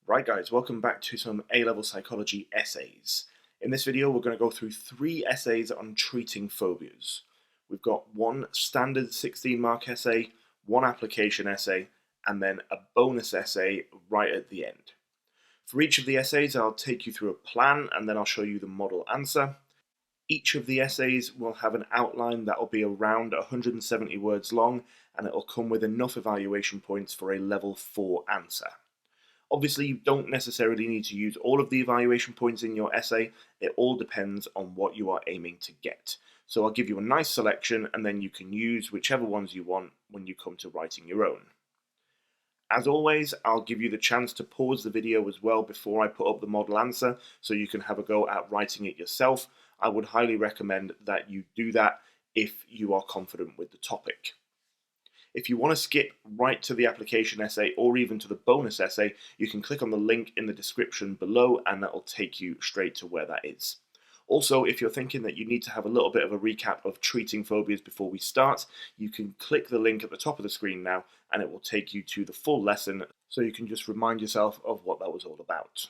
Right guys, welcome back to some A-level psychology essays. In this video we're going to go through 3 essays on treating phobias. We've got one standard 16-mark essay, one application essay, and then a bonus essay right at the end. For each of the essays I'll take you through a plan and then I'll show you the model answer. Each of the essays will have an outline that will be around 170 words long, and it will come with enough evaluation points for a level 4 answer. Obviously, you don't necessarily need to use all of the evaluation points in your essay. It all depends on what you are aiming to get. So I'll give you a nice selection and then you can use whichever ones you want when you come to writing your own. As always, I'll give you the chance to pause the video as well before I put up the model answer so you can have a go at writing it yourself. I would highly recommend that you do that if you are confident with the topic. If you want to skip right to the application essay or even to the bonus essay, you can click on the link in the description below and that will take you straight to where that is. Also, if you're thinking that you need to have a little bit of a recap of treating phobias before we start, you can click the link at the top of the screen now and it will take you to the full lesson so you can just remind yourself of what that was all about.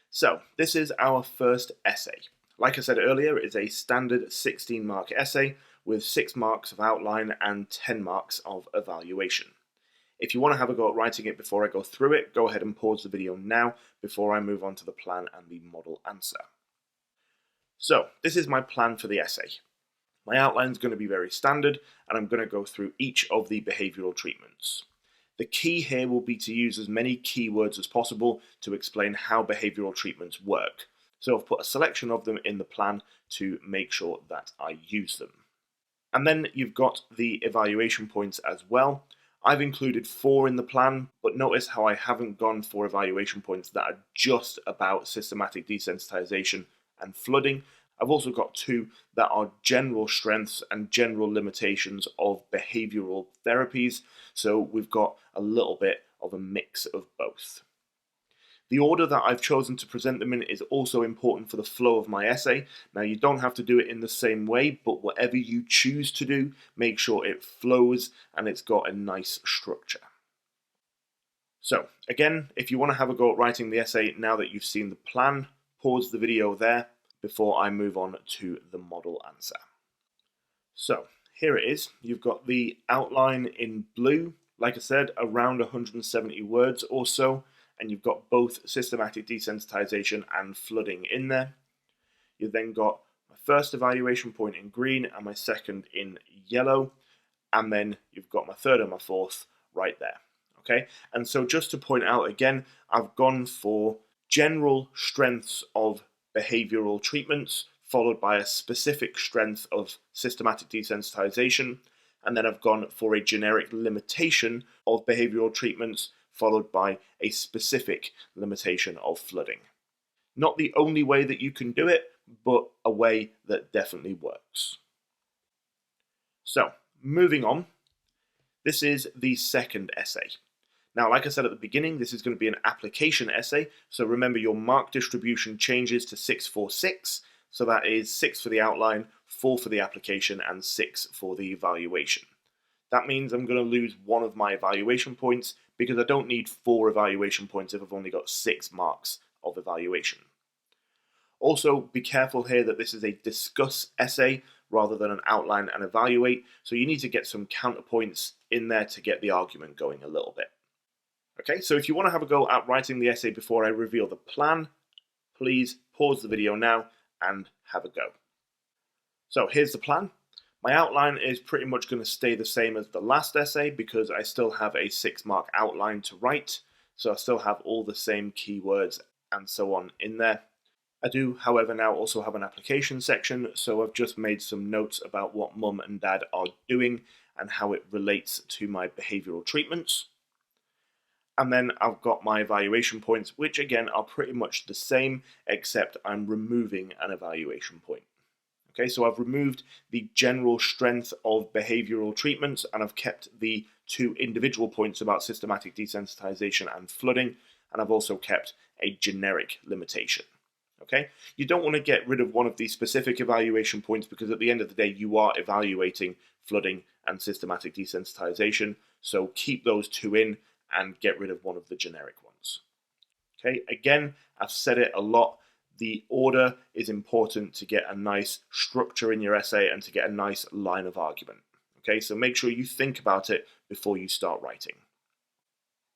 So, this is our first essay. Like I said earlier, it's a standard 16-mark essay with 6 marks of outline and 10 marks of evaluation. If you want to have a go at writing it before I go through it, go ahead and pause the video now before I move on to the plan and the model answer. So, this is my plan for the essay. My outline is going to be very standard, and I'm going to go through each of the behavioural treatments. The key here will be to use as many keywords as possible to explain how behavioural treatments work. So I've put a selection of them in the plan to make sure that I use them. And then you've got the evaluation points as well. I've included 4 in the plan, but notice how I haven't gone for evaluation points that are just about systematic desensitization and flooding. I've also got 2 that are general strengths and general limitations of behavioural therapies, so we've got a little bit of a mix of both. The order that I've chosen to present them in is also important for the flow of my essay. Now, you don't have to do it in the same way, but whatever you choose to do, make sure it flows and it's got a nice structure. So, again, if you want to have a go at writing the essay now that you've seen the plan, pause the video there before I move on to the model answer. So, here it is. You've got the outline in blue, like I said, around 170 words or so. And you've got both systematic desensitization and flooding in there. You've then got my first evaluation point in green and my second in yellow, and then you've got my third and my fourth right there. Okay, and so just to point out again, I've gone for general strengths of behavioral treatments, followed by a specific strength of systematic desensitization, and then I've gone for a generic limitation of behavioral treatments, followed by a specific limitation of flooding. Not the only way that you can do it, but a way that definitely works. So, moving on, this is the second essay. Now, like I said at the beginning, this is going to be an application essay, so remember your mark distribution changes to 6-4-6, so that is 6 for the outline, 4 for the application, and 6 for the evaluation. That means I'm going to lose 1 of my evaluation points because I don't need 4 evaluation points if I've only got 6 marks of evaluation. Also, be careful here that this is a discuss essay rather than an outline and evaluate, so you need to get some counterpoints in there to get the argument going a little bit. Okay, so if you want to have a go at writing the essay before I reveal the plan, please pause the video now and have a go. So here's the plan. My outline is pretty much going to stay the same as the last essay because I still have a 6-mark outline to write, so I still have all the same keywords and so on in there. I do, however, now also have an application section, so I've just made some notes about what mum and dad are doing and how it relates to my behavioural treatments. And then I've got my evaluation points, which again are pretty much the same, except I'm removing an evaluation point. Okay, so I've removed the general strength of behavioural treatments and I've kept the 2 individual points about systematic desensitization and flooding, and I've also kept a generic limitation. Okay, you don't want to get rid of one of these specific evaluation points because at the end of the day you are evaluating flooding and systematic desensitization, so keep those 2 in and get rid of one of the generic ones. Okay, again, I've said it a lot. The order is important to get a nice structure in your essay and to get a nice line of argument. Okay, so make sure you think about it before you start writing.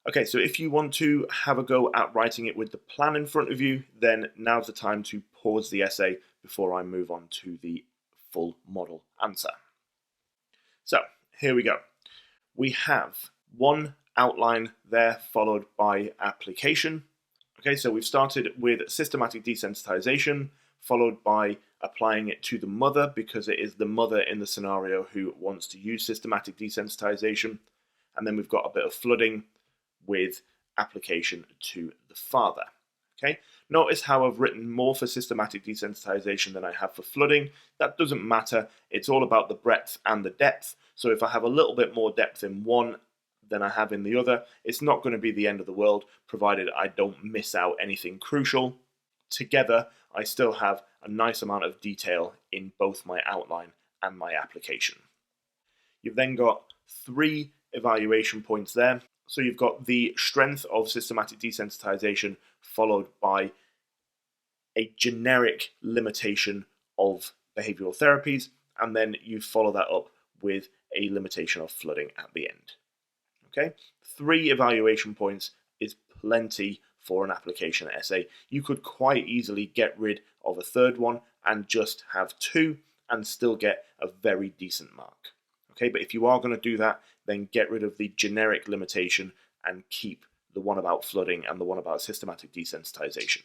Okay, so if you want to have a go at writing it with the plan in front of you, then now's the time to pause the essay before I move on to the full model answer. So here we go. We have one outline there followed by application. Okay, so we've started with systematic desensitization, followed by applying it to the mother because it is the mother in the scenario who wants to use systematic desensitization. And then we've got a bit of flooding with application to the father. Okay, notice how I've written more for systematic desensitization than I have for flooding. That doesn't matter. It's all about the breadth and the depth. So if I have a little bit more depth in one than I have in the other, it's not going to be the end of the world, provided I don't miss out anything crucial. Together, I still have a nice amount of detail in both my outline and my application. You've then got 3 evaluation points there. So you've got the strength of systematic desensitization followed by a generic limitation of behavioral therapies, and then you follow that up with a limitation of flooding at the end. Okay, 3 evaluation points is plenty for an application essay. You could quite easily get rid of a third one and just have 2 and still get a very decent mark. Okay, but if you are going to do that, then get rid of the generic limitation and keep the one about flooding and the one about systematic desensitization.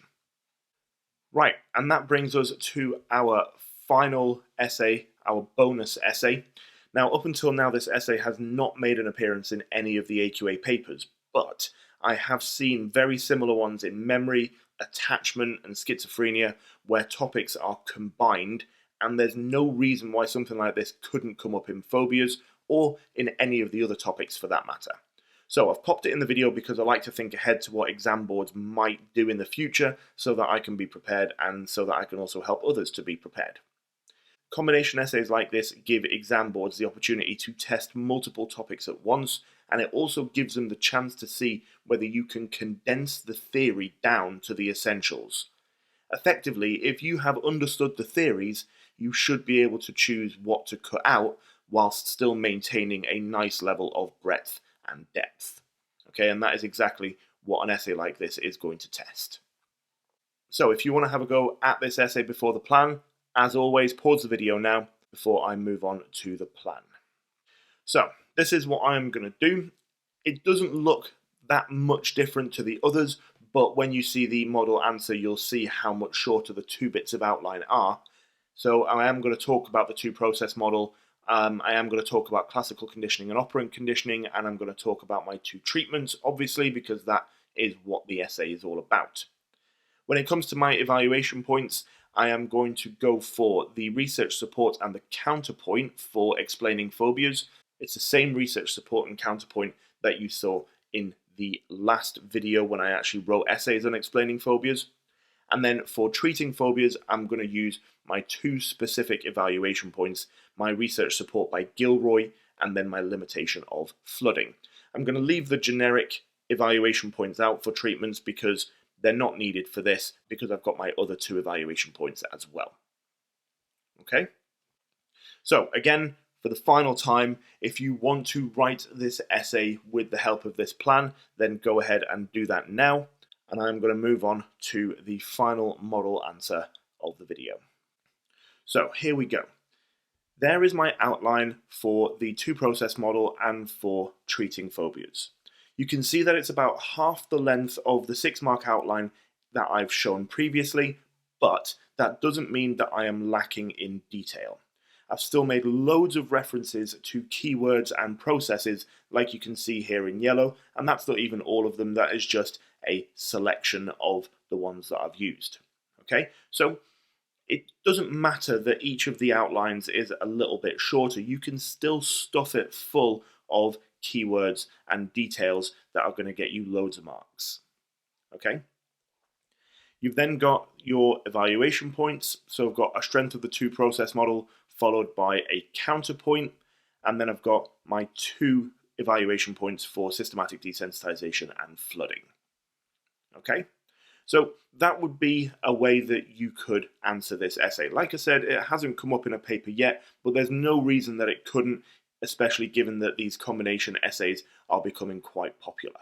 Right, and that brings us to our final essay, our bonus essay. Now, up until now, this essay has not made an appearance in any of the AQA papers, but I have seen very similar ones in memory, attachment, and schizophrenia, where topics are combined, and there's no reason why something like this couldn't come up in phobias, or in any of the other topics for that matter. So I've popped it in the video because I like to think ahead to what exam boards might do in the future so that I can be prepared and so that I can also help others to be prepared. Combination essays like this give exam boards the opportunity to test multiple topics at once, and it also gives them the chance to see whether you can condense the theory down to the essentials. Effectively, if you have understood the theories, you should be able to choose what to cut out whilst still maintaining a nice level of breadth and depth. Okay, and that is exactly what an essay like this is going to test. So if you want to have a go at this essay before the plan, as always, pause the video now before I move on to the plan. So this is what I'm going to do. It doesn't look that much different to the others, but when you see the model answer, you'll see how much shorter the 2 bits of outline are. So I am going to talk about the 2-process model. I am going to talk about classical conditioning and operant conditioning, and I'm going to talk about my 2 treatments, obviously, because that is what the essay is all about. When it comes to my evaluation points, I am going to go for the research support and the counterpoint for explaining phobias. It's the same research support and counterpoint that you saw in the last video when I actually wrote essays on explaining phobias. And then for treating phobias, I'm going to use my 2 specific evaluation points, my research support by Gilroy, and then my limitation of flooding. I'm going to leave the generic evaluation points out for treatments because they're not needed for this, because I've got my other 2 evaluation points as well. Okay? So again, for the final time, if you want to write this essay with the help of this plan, then go ahead and do that now. And I'm going to move on to the final model answer of the video. So here we go. There is my outline for the 2-process model and for treating phobias. You can see that it's about half the length of the 6-mark outline that I've shown previously, but that doesn't mean that I am lacking in detail. I've still made loads of references to keywords and processes like you can see here in yellow, and that's not even all of them, that is just a selection of the ones that I've used. Okay, so it doesn't matter that each of the outlines is a little bit shorter, you can still stuff it full of keywords and details that are going to get you loads of marks. Okay? You've then got your evaluation points. So I've got a strength of the 2-process model followed by a counterpoint, and then I've got my 2 evaluation points for systematic desensitization and flooding. Okay? So that would be a way that you could answer this essay. Like I said, it hasn't come up in a paper yet, but there's no reason that it couldn't, especially given that these combination essays are becoming quite popular.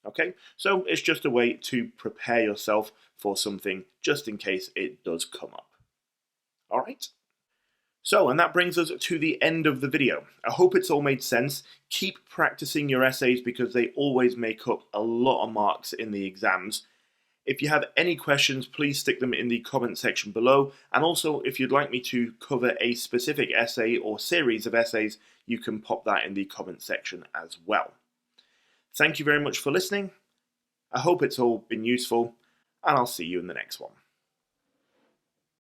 Okay, so it's just a way to prepare yourself for something just in case it does come up. All right. So, and that brings us to the end of the video. I hope it's all made sense. Keep practicing your essays because they always make up a lot of marks in the exams. If you have any questions, please stick them in the comment section below. And also, if you'd like me to cover a specific essay or series of essays, you can pop that in the comment section as well. Thank you very much for listening. I hope it's all been useful, and I'll see you in the next one.